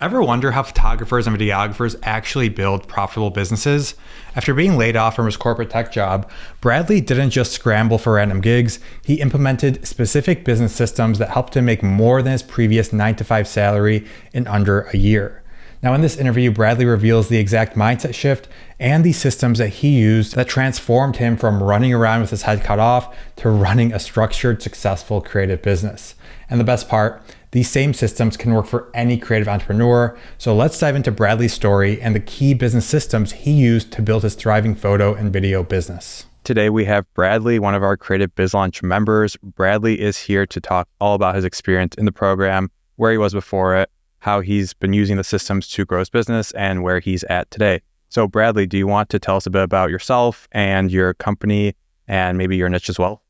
Ever wonder how photographers and videographers actually build profitable businesses? After being laid off from his corporate tech job, Bradley didn't just scramble for random gigs, he implemented specific business systems that helped him make more than his previous 9-to-5 salary in under a year. Now in this interview, Bradley reveals the exact mindset shift and the systems that he used that transformed him from running around with his head cut off to running a structured, successful creative business. And the best part, these same systems can work for any creative entrepreneur. So let's dive into Bradley's story and the key business systems he used to build his thriving photo and video business. Today we have Bradley, one of our Creative Biz Launch members. Bradley is here to talk all about his experience in the program, where he was before it, how he's been using the systems to grow his business, and where he's at today. So Bradley, do you want to tell us a bit about yourself and your company and maybe your niche as well?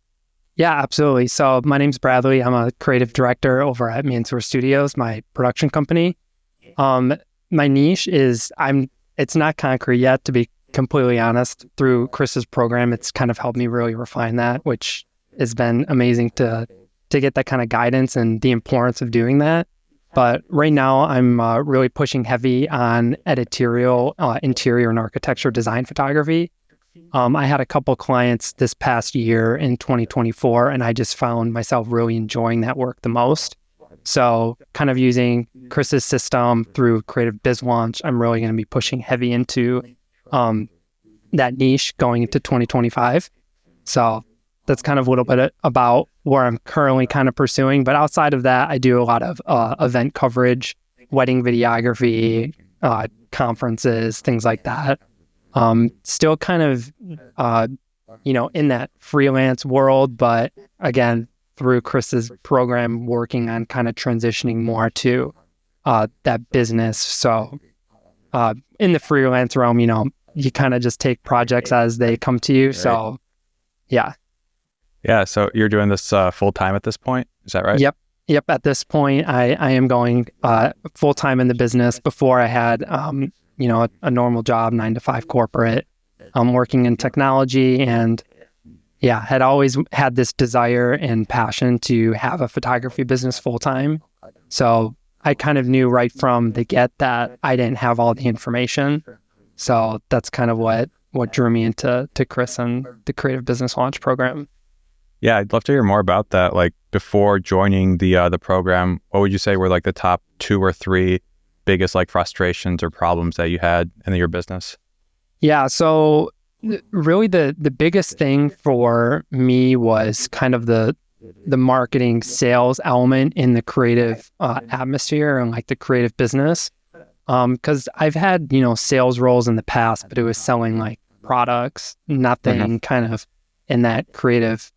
Yeah, absolutely. So my name's Bradley. I'm a creative director over at Mansour Studios, my production company. My niche is, it's not concrete yet, to be completely honest. Through Chris's program, it's kind of helped me really refine that, which has been amazing to get that kind of guidance and the importance of doing that. But right now, I'm really pushing heavy on editorial, interior and architecture design photography. I had a couple clients this past year in 2024, and I just found myself really enjoying that work the most. So kind of using Chris's system through Creative Biz Launch, I'm really going to be pushing heavy into that niche going into 2025. So that's kind of a little bit about where I'm currently kind of pursuing. But outside of that, I do a lot of event coverage, wedding videography, conferences, things like that. Still kind of, in that freelance world, but again, through Chris's program, working on kind of transitioning more to that business. So in the freelance realm, you kind of just take projects as they come to you. Right. So, yeah. Yeah. So you're doing this full time at this point. Is that right? Yep. At this point, I am going full time in the business. Before I had, a normal job, 9-to-5 corporate. I'm working in technology and had always had this desire and passion to have a photography business full time. So I kind of knew right from the get that I didn't have all the information. So that's kind of what drew me into Chris and the Creative Business Launch program. Yeah, I'd love to hear more about that. Like before joining the program, what would you say were like the top 2 or 3 biggest like frustrations or problems that you had in your business? Yeah, so really the biggest thing for me was kind of the marketing sales element in the creative atmosphere and like the creative business. Because I've had, sales roles in the past, but it was selling like products, nothing kind of in that creative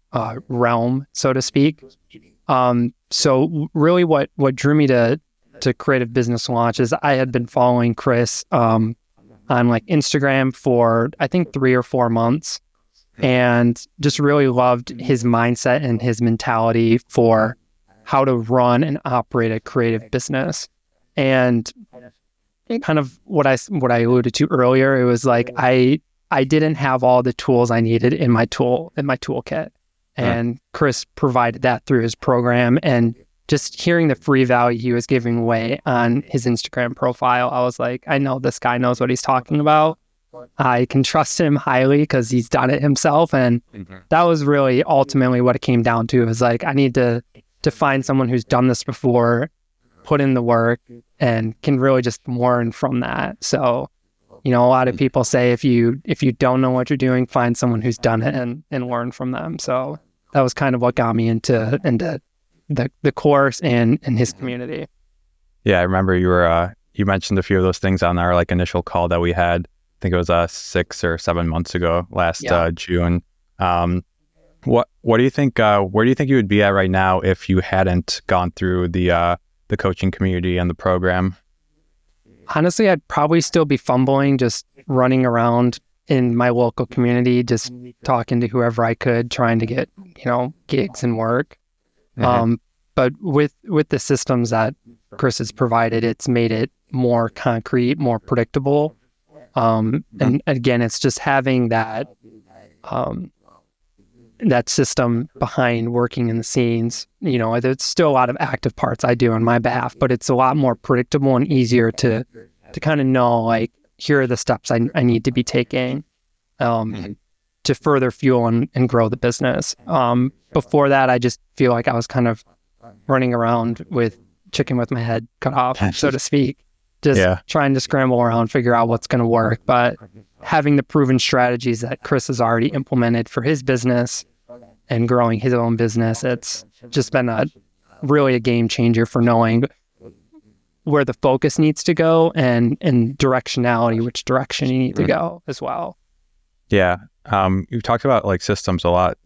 realm, so to speak. So really what drew me to Creative Business Launch is I had been following Chris on like Instagram for I think 3 or 4 months and just really loved his mindset and his mentality for how to run and operate a creative business. And kind of what I alluded to earlier, it was like I didn't have all the tools I needed in my toolkit. And Chris provided that through his program, and just hearing the free value he was giving away on his Instagram profile, I was like, I know this guy knows what he's talking about. I can trust him highly because he's done it himself. And that was really ultimately what it came down to. It was like, I need to find someone who's done this before, put in the work, and can really just learn from that. So, a lot of people say if you don't know what you're doing, find someone who's done it and learn from them. So that was kind of what got me into the course and his community. Yeah, I remember you mentioned a few of those things on our like initial call that we had. I think it was 6 or 7 months ago, last June. What do you think? Where do you think you would be at right now if you hadn't gone through the coaching community and the program? Honestly, I'd probably still be fumbling, just running around in my local community, just talking to whoever I could, trying to get gigs and work. But with the systems that Chris has provided, it's made it more concrete, more predictable. And again, it's just having that that system behind working in the scenes. There's still a lot of active parts I do on my behalf, but it's a lot more predictable and easier to kind of know, like, here are the steps I need to be taking to further fuel and grow the business. Before that, I just feel like I was kind of running around with chicken with my head cut off, so to speak, just trying to scramble around, figure out what's going to work. But having the proven strategies that Chris has already implemented for his business and growing his own business, it's just been really a game changer for knowing where the focus needs to go and directionality, which direction you need to go as well. Yeah. You've talked about like systems a lot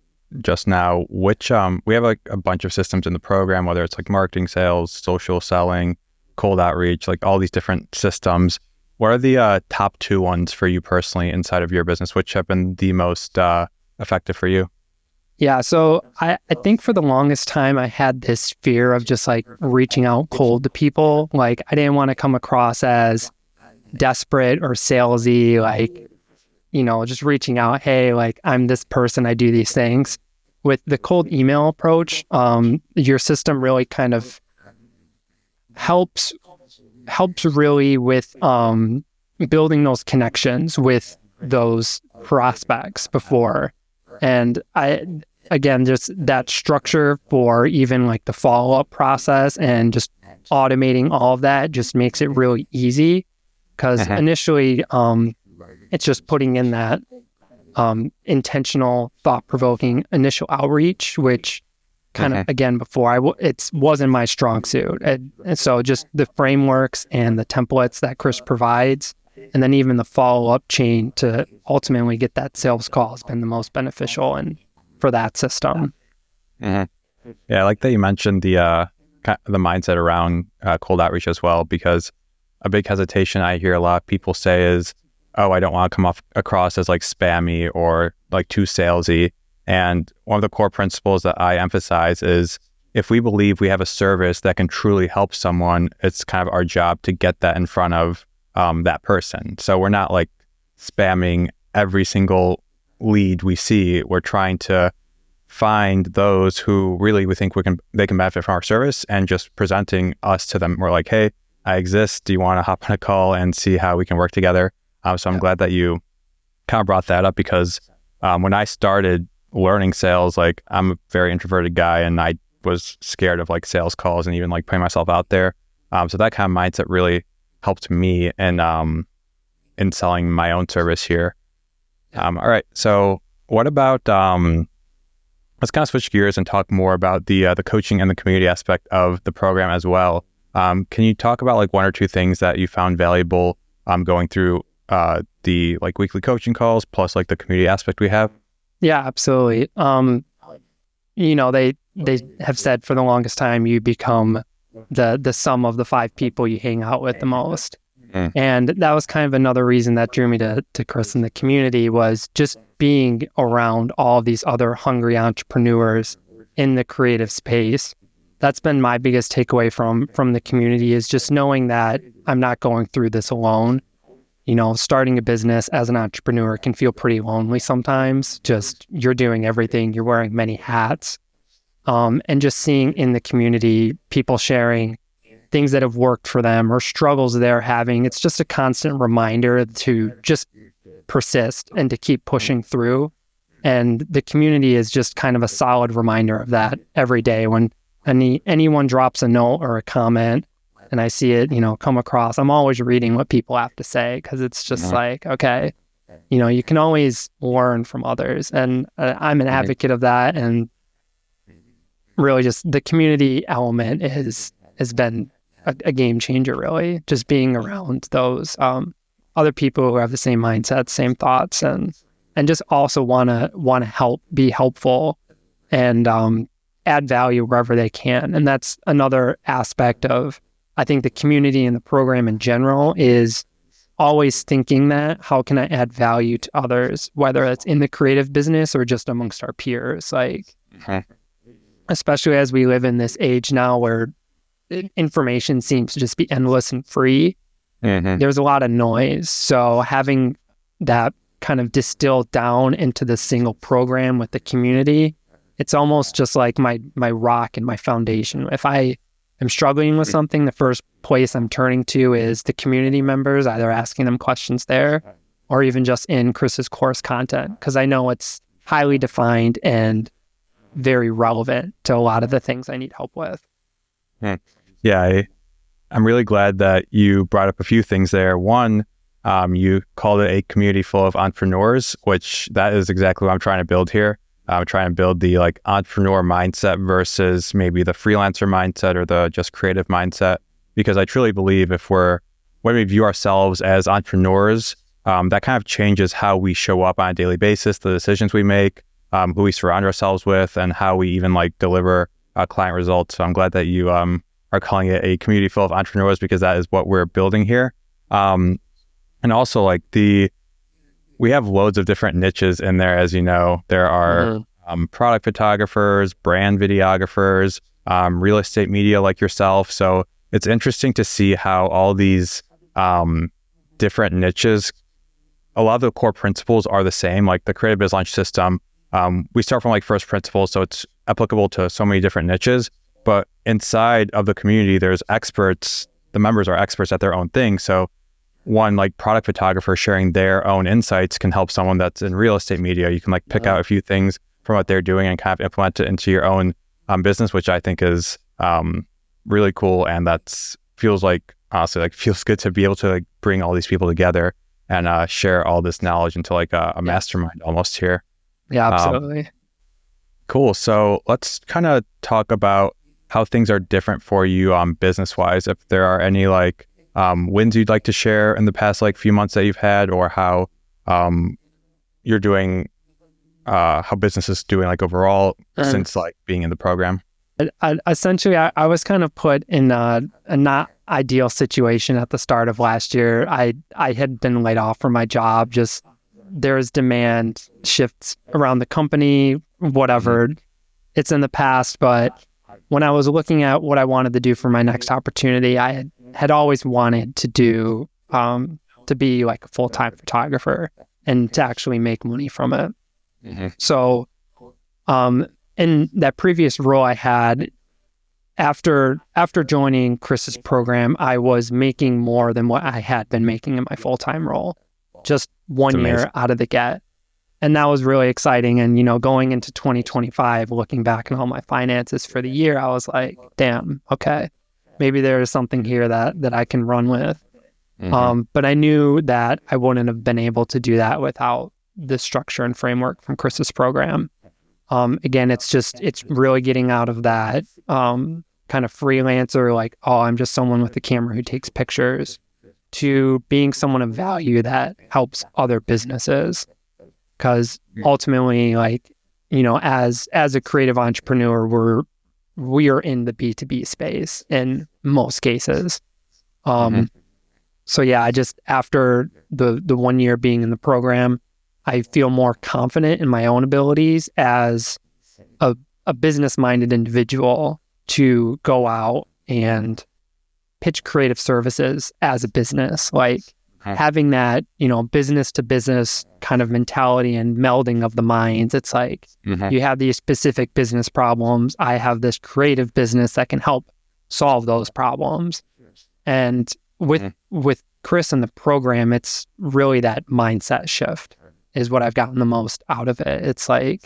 just now, which we have like a bunch of systems in the program, whether it's like marketing, sales, social selling, cold outreach, like all these different systems. What are the top 2 ones for you personally inside of your business? Which have been the most effective for you? Yeah, so I think for the longest time, I had this fear of just like reaching out cold to people. Like, I didn't want to come across as desperate or salesy, like, just reaching out, hey, like, I'm this person, I do these things. With the cold email approach, your system really kind of helps really with building those connections with those prospects before. And just that structure for even like the follow-up process and just automating all of that just makes it really easy, because initially it's just putting in that intentional, thought-provoking initial outreach, which kind of, again, before it wasn't my strong suit. And so just the frameworks and the templates that Chris provides, and then even the follow-up chain to ultimately get that sales call has been the most beneficial and for that system. Yeah, I like that you mentioned the mindset around cold outreach as well, because a big hesitation I hear a lot of people say is, oh, I don't want to come across as like spammy or like too salesy. And one of the core principles that I emphasize is, if we believe we have a service that can truly help someone, it's kind of our job to get that in front of that person. So we're not like spamming every single lead we see. We're trying to find those who really we think they can benefit from our service, and just presenting us to them. We're like, hey, I exist. Do you want to hop on a call and see how we can work together? So I'm glad that you kind of brought that up, because when I started learning sales, like, I'm a very introverted guy and I was scared of like sales calls and even like putting myself out there. So that kind of mindset really helped me in selling my own service here. All right. So what about, let's kind of switch gears and talk more about the coaching and the community aspect of the program as well. Can you talk about like 1 or 2 things that you found valuable going through the like weekly coaching calls plus like the community aspect we have? Yeah, absolutely. They have said for the longest time, you become the sum of the 5 people you hang out with the most. And that was kind of another reason that drew me to Chris and the community, was just being around all these other hungry entrepreneurs in the creative space. That's been my biggest takeaway from the community, is just knowing that I'm not going through this alone. Starting a business as an entrepreneur can feel pretty lonely sometimes. Just, you're doing everything, you're wearing many hats. And just seeing in the community people sharing things that have worked for them or struggles they're having, it's just a constant reminder to just persist and to keep pushing through. And the community is just kind of a solid reminder of that every day. When anyone drops a note or a comment and I see it, come across, I'm always reading what people have to say, because it's just like, okay, you can always learn from others. And I'm an advocate of that. And really just the community element has been a game changer, really. Just being around those other people who have the same mindset, same thoughts, and just also want to help, be helpful, and add value wherever they can. And that's another aspect of, I think, the community and the program in general, is always thinking that, how can I add value to others, whether it's in the creative business or just amongst our peers. Like, especially as we live in this age now where information seems to just be endless and free, there's a lot of noise. So having that kind of distilled down into the single program with the community, it's almost just like my rock and my foundation. If I am struggling with something, the first place I'm turning to is the community members, either asking them questions there or even just in Chris's course content, because I know it's highly defined and very relevant to a lot of the things I need help with. Yeah, I'm really glad that you brought up a few things there. One, you called it a community full of entrepreneurs, which that is exactly what I'm trying to build here. I'm trying to build the like entrepreneur mindset versus maybe the freelancer mindset or the just creative mindset, because I truly believe when we view ourselves as entrepreneurs, that kind of changes how we show up on a daily basis, the decisions we make, who we surround ourselves with, and how we even like deliver client results. So I'm glad that you are calling it a community full of entrepreneurs, because that is what we're building here. And also like we have loads of different niches in there. As you know, there are product photographers, brand videographers, real estate media like yourself. So it's interesting to see how all these different niches, a lot of the core principles are the same. Like the Creative Biz Launch system, we start from like first principles, so it's applicable to so many different niches. But inside of the community, there's experts. The members are experts at their own thing. So one like product photographer sharing their own insights can help someone that's in real estate media. You can like pick out a few things from what they're doing and kind of implement it into your own business, which I think is really cool. And that's feels like, honestly, like feels good to be able to like bring all these people together and share all this knowledge into like a mastermind almost here. Yeah, absolutely. Cool. So let's kind of talk about how things are different for you business wise. If there are any like wins you'd like to share in the past like few months that you've had, or how you're doing, how business is doing like overall since like being in the program. Essentially, I was kind of put in a not ideal situation at the start of last year. I had been laid off from my job. Just there's demand shifts around the company, whatever. It's in the past, but when I was looking at what I wanted to do for my next opportunity, I had always wanted to do to be like a full-time photographer and to actually make money from it. So in that previous role I had, after joining Chris's program, I was making more than what I had been making in my full-time role, just 1 year out of the gate. And that was really exciting. And, going into 2025, looking back on all my finances for the year, I was like, damn, okay, maybe there is something here that I can run with. But I knew that I wouldn't have been able to do that without the structure and framework from Chris's program. Again, it's really getting out of that kind of freelancer, like, oh, I'm just someone with a camera who takes pictures, to being someone of value that helps other businesses. Because ultimately, like, as a creative entrepreneur, we are in the B2B space in most cases. So yeah, I just, after the 1 year being in the program, I feel more confident in my own abilities as a business-minded individual to go out and pitch creative services as a business. Like, having that, business to business kind of mentality and melding of the minds. It's like, you have these specific business problems. I have this creative business that can help solve those problems. And with Chris and the program, it's really that mindset shift is what I've gotten the most out of it. It's like,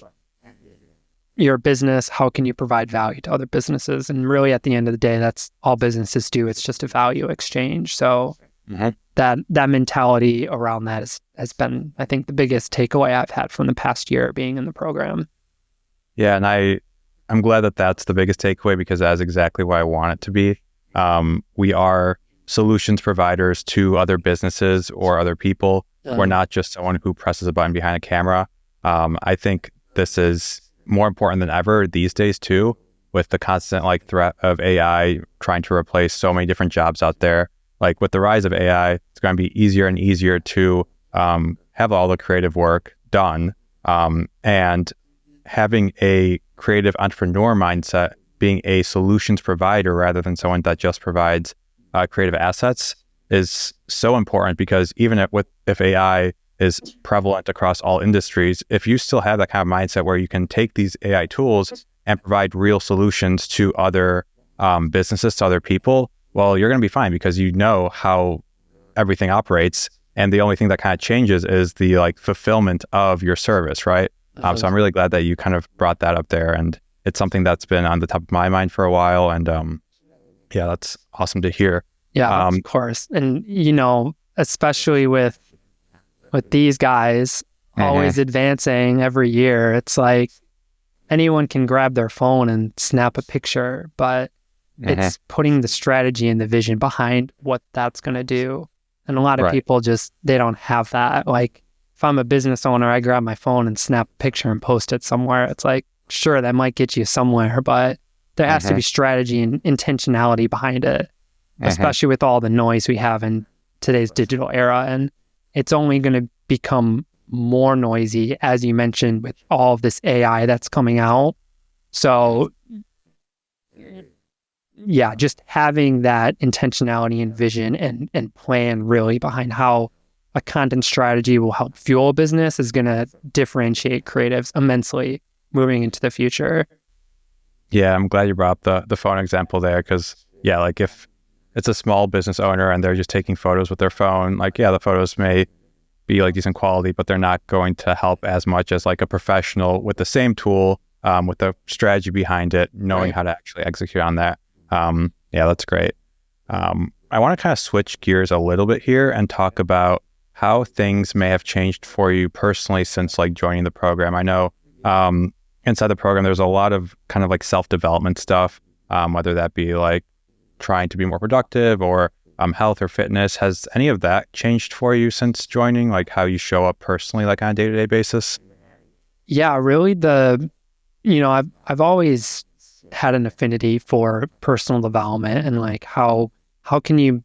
your business, how can you provide value to other businesses? And really, at the end of the day, that's all businesses do. It's just a value exchange. So that mentality around that has been, I think, the biggest takeaway I've had from the past year being in the program. Yeah, and I'm glad that that's the biggest takeaway, because that's exactly what I want it to be. We are solutions providers to other businesses or other people. We're not just someone who presses a button behind a camera. I think this is more important than ever these days too, with the constant like threat of AI trying to replace so many different jobs out there. Like, with the rise of AI, it's going to be easier and easier to have all the creative work done. And having a creative entrepreneur mindset, being a solutions provider rather than someone that just provides creative assets, is so important, because even if AI is prevalent across all industries. If you still have that kind of mindset where you can take these AI tools and provide real solutions to other businesses, to other people, well, you're going to be fine because you know how everything operates. And the only thing that kind of changes is the like fulfillment of your service, right? So I'm really glad that you kind of brought that up there. And it's something that's been on the top of my mind for a while. And yeah, that's awesome to hear. Yeah, of course. And, you know, especially with these guys always advancing every year, it's like anyone can grab their phone and snap a picture, but it's putting the strategy and the vision behind what that's going to do. And a lot of people just, they don't have that. Like if I'm a business owner, I grab my phone and snap a picture and post it somewhere. It's like, sure, that might get you somewhere, but there has to be strategy and intentionality behind it, especially with all the noise we have in today's digital era. And it's only going to become more noisy, as you mentioned, with all of this AI that's coming out. So yeah, just having that intentionality and vision and plan really behind how a content strategy will help fuel a business is going to differentiate creatives immensely moving into the future. Yeah, I'm glad you brought up the phone example there because, yeah, like if it's a small business owner and they're just taking photos with their phone, like, yeah, the photos may be like decent quality, but they're not going to help as much as like a professional with the same tool, with the strategy behind it, knowing how to actually execute on that. Yeah, that's great. I want to kind of switch gears a little bit here and talk about how things may have changed for you personally since like joining the program. I know inside the program, there's a lot of kind of like self-development stuff, whether that be like trying to be more productive or health or fitness. Has any of that changed for you since joining, like how you show up personally, like on a day-to-day basis? Yeah, really I've always had an affinity for personal development and like how can you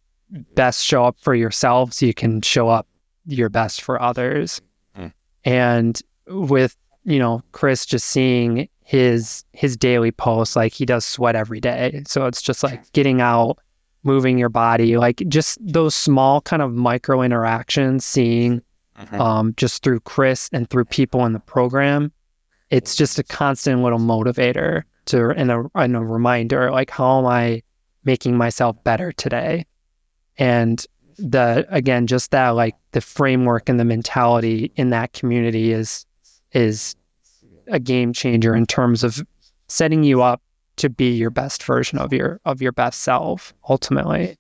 best show up for yourself so you can show up your best for others. And with Chris just seeing his daily posts, like he does sweat every day, so it's just like getting out, moving your body, like just those small kind of micro interactions, seeing just through Chris and through people in the program, it's just a constant little motivator and a reminder, like how am I making myself better today? And just that, like the framework and the mentality in that community is a game changer in terms of setting you up to be your best version of your best self ultimately.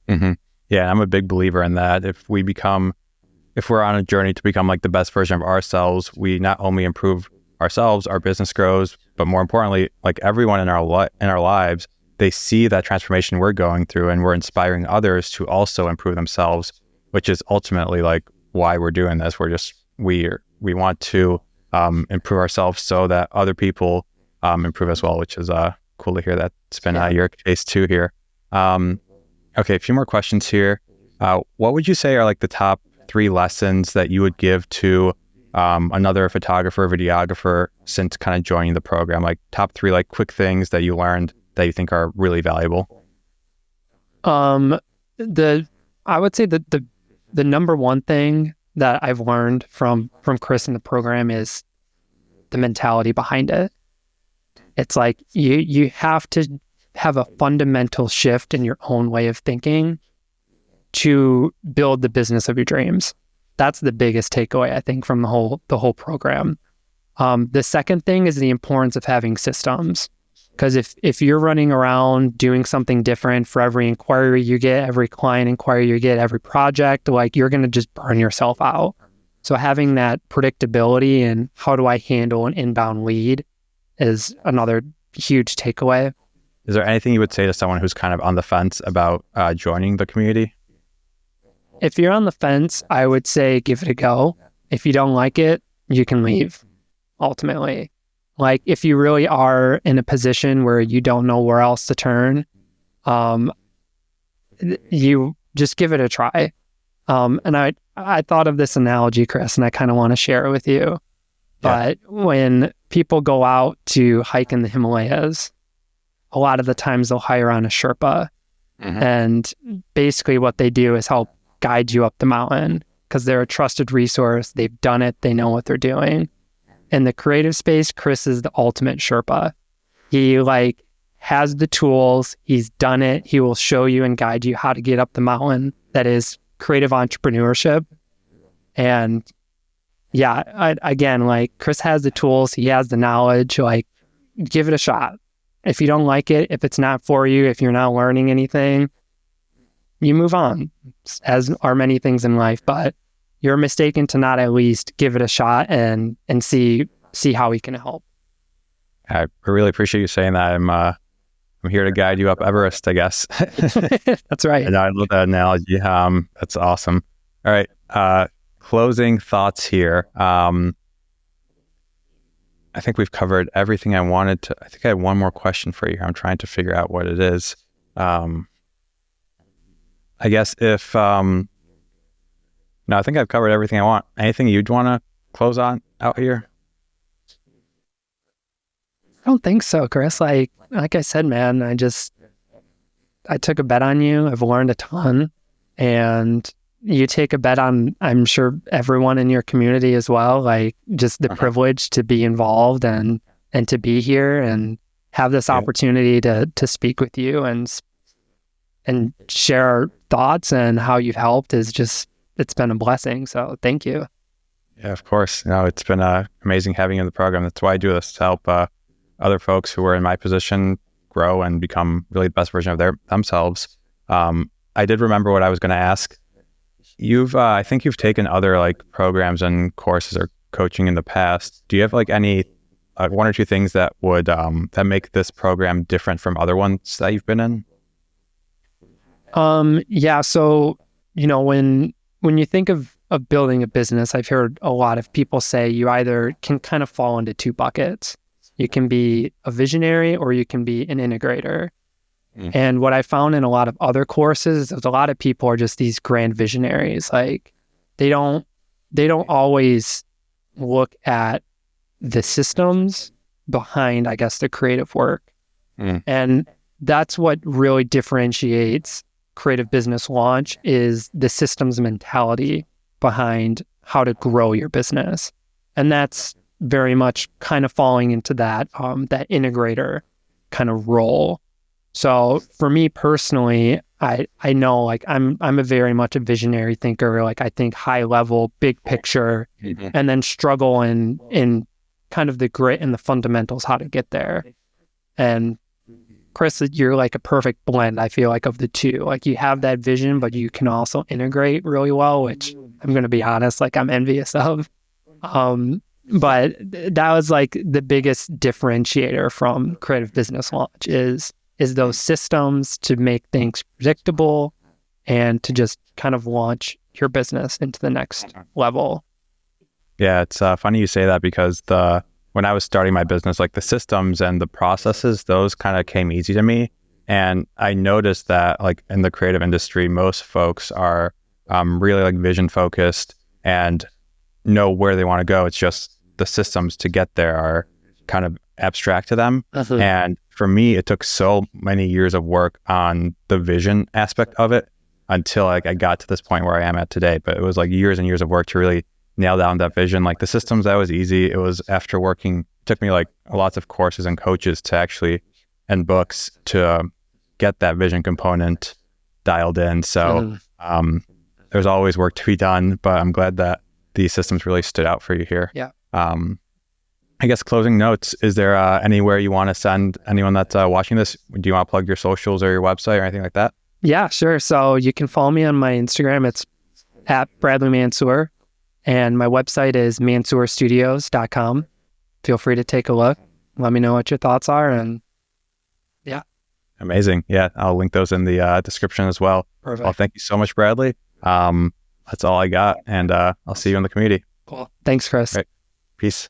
Yeah, I'm a big believer in that. If we're on a journey to become like the best version of ourselves, we not only improve ourselves, our business grows, but more importantly, like everyone in our lives, they see that transformation we're going through and we're inspiring others to also improve themselves, which is ultimately like why we're doing this. We want to improve ourselves so that other people improve as well, which is cool to hear that's been your case too here. Okay, a few more questions here. What would you say are like the top 3 lessons that you would give to another photographer or videographer since kind of joining the program? Like top 3 like quick things that you learned that you think are really valuable? I would say that the number one thing that I've learned from Chris in the program is the mentality behind it. It's like you have to have a fundamental shift in your own way of thinking to build the business of your dreams. That's the biggest takeaway, I think, from the whole program. The second thing is the importance of having systems. Because if you're running around doing something different for every inquiry you get, every client inquiry you get, every project, like you're going to just burn yourself out. So having that predictability and how do I handle an inbound lead is another huge takeaway. Is there anything you would say to someone who's kind of on the fence about joining the community? If you're on the fence, I would say give it a go. If you don't like it, you can leave, ultimately. Like if you really are in a position where you don't know where else to turn, you just give it a try. And I thought of this analogy, Chris, and I kind of want to share it with you. But when people go out to hike in the Himalayas, a lot of the times they'll hire on a Sherpa. And basically what they do is help guide you up the mountain. because they're a trusted resource. They've done it. They know what they're doing. In the creative space, Chris is the ultimate Sherpa. He like has the tools. He's done it. He will show you and guide you how to get up the mountain. That is creative entrepreneurship. And yeah, again, like Chris has the tools. He has the knowledge. Like, give it a shot. If you don't like it, if it's not for you, if you're not learning anything, you move on, as are many things in life. But you're mistaken to not at least give it a shot and see how we can help. I really appreciate you saying that. I'm here to guide you up Everest, I guess. That's right. And I love that analogy. That's awesome. All right. Closing thoughts here. I think we've covered everything I wanted to. I think I had one more question for you. I'm trying to figure out what it is. I guess if, no, I think I've covered everything I want. Anything you'd want to close on out here? I don't think so, Chris. Like I said, man, I took a bet on you. I've learned a ton, and you take a bet on, I'm sure, everyone in your community as well. Like just the privilege to be involved and to be here and have this opportunity to speak with you and share our thoughts and how you've helped is just, it's been a blessing. So thank you. Yeah, of course. No, it's been amazing having you in the program. That's why I do this, to help other folks who are in my position grow and become really the best version of themselves. I did remember what I was going to ask. I think you've taken other like programs and courses or coaching in the past. Do you have like any one or two things that would that make this program different from other ones that you've been in? Yeah. So, when you think of building a business, I've heard a lot of people say you either can kind of fall into two buckets. You can be a visionary or you can be an integrator. And what I found in a lot of other courses is a lot of people are just these grand visionaries. Like they don't always look at the systems behind, I guess, the creative work. And that's what really differentiates Creative Business Launch is the systems mentality behind how to grow your business. And that's very much kind of falling into that that integrator kind of role. So for me personally, I know like I'm a very much a visionary thinker. Like I think high level, big picture, and then struggle in kind of the grit and the fundamentals, how to get there. And Chris, you're like a perfect blend, I feel like, of the two. Like you have that vision, but you can also integrate really well, which I'm going to be honest, like I'm envious of. But that was like the biggest differentiator from Creative Business Launch is those systems to make things predictable and to just kind of launch your business into the next level. Yeah, it's funny you say that because when I was starting my business, like the systems and the processes, those kind of came easy to me. And I noticed that like in the creative industry, most folks are really like vision focused and know where they want to go. It's just the systems to get there are kind of abstract to them. And for me, it took so many years of work on the vision aspect of it until like I got to this point where I am at today. But it was like years and years of work to really nail down that vision. Like the systems, that was easy. It was after working, took me like lots of courses and coaches to actually, and books to get that vision component dialed in. So there's always work to be done, but I'm glad that these systems really stood out for you here. Yeah. I guess closing notes, is there anywhere you want to send anyone that's watching this? Do you want to plug your socials or your website or anything like that? Yeah, sure. So you can follow me on my Instagram. It's at Bradley Mansour. And my website is mansourstudios.com. Feel free to take a look. Let me know what your thoughts are. And yeah. Amazing. Yeah, I'll link those in the description as well. Perfect. Well, thank you so much, Bradley. That's all I got. And I'll see you in the community. Cool. Thanks, Chris. Right. Peace.